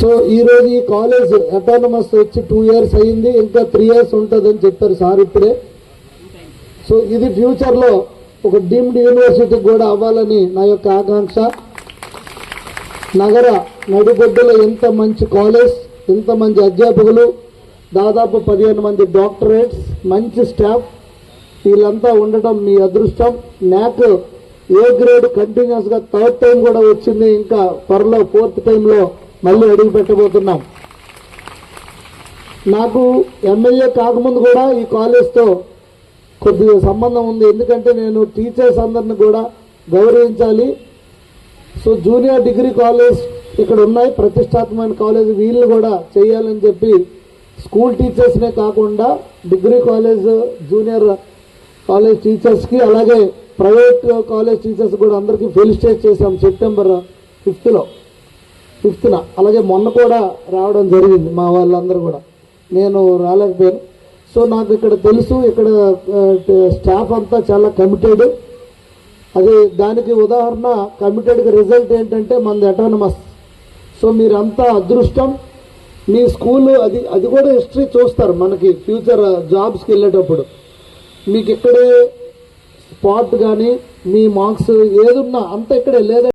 So ఈరోజు ఈ college autonomous వచ్చి 2 years అయింది, ఇంకా 3 years ఉంటుందని చెప్పారు సార్ ఇప్పుడే. సో ఇది ఫ్యూచర్లో ఒక డీమ్డ్ యూనివర్సిటీకి కూడా అవ్వాలని నా యొక్క ఆకాంక్ష. నగర నడిబొడ్డులో ఎంత మంచి కాలేజ్, ఎంత మంచి అధ్యాపకులు, దాదాపు 15 మంది డాక్టరేట్స్, మంచి స్టాఫ్, వీళ్ళంతా ఉండటం మీ అదృష్టం. నాకు ఏ గ్రేడ్ కంటిన్యూస్గా 3rd టైం కూడా వచ్చింది, ఇంకా త్వరలో 4th టైంలో మళ్ళీ అడుగు పెట్టబోతున్నాం. నాకు ఎమ్మెల్యే కాకముందు కూడా ఈ కాలేజ్తో కొద్దిగా సంబంధం ఉంది, ఎందుకంటే నేను టీచర్స్ అందరిని కూడా గౌరవించాలి. సో జూనియర్ డిగ్రీ కాలేజ్ ఇక్కడ ఉన్నాయి, ప్రతిష్టాత్మకమైన కాలేజ్, వీళ్ళు కూడా చేయాలని చెప్పి స్కూల్ టీచర్స్నే కాకుండా డిగ్రీ కాలేజ్, జూనియర్ కాలేజ్ టీచర్స్కి, అలాగే ప్రైవేట్ కాలేజ్ టీచర్స్ కూడా అందరికీ ఫెలిసిటేట్ చేశాం September 5th. అలాగే మొన్న కూడా రావడం జరిగింది మా వాళ్ళందరూ కూడా, నేను రాలేకపోయాను. సో నాకు ఇక్కడ తెలుసు, ఇక్కడ స్టాఫ్ అంతా చాలా కమిటెడ్. అది దానికి ఉదాహరణ కమిటెడ్కి రిజల్ట్ ఏంటంటే మనది అటానమస్. సో మీరంతా అదృష్టం. మీ స్కూల్ అది కూడా హిస్టరీ చూస్తారు మనకి ఫ్యూచర్ జాబ్స్కి వెళ్ళేటప్పుడు. మీకు ఇక్కడే స్పాట్ కానీ మీ మార్క్స్ ఏదున్నా అంతా ఇక్కడే లేదా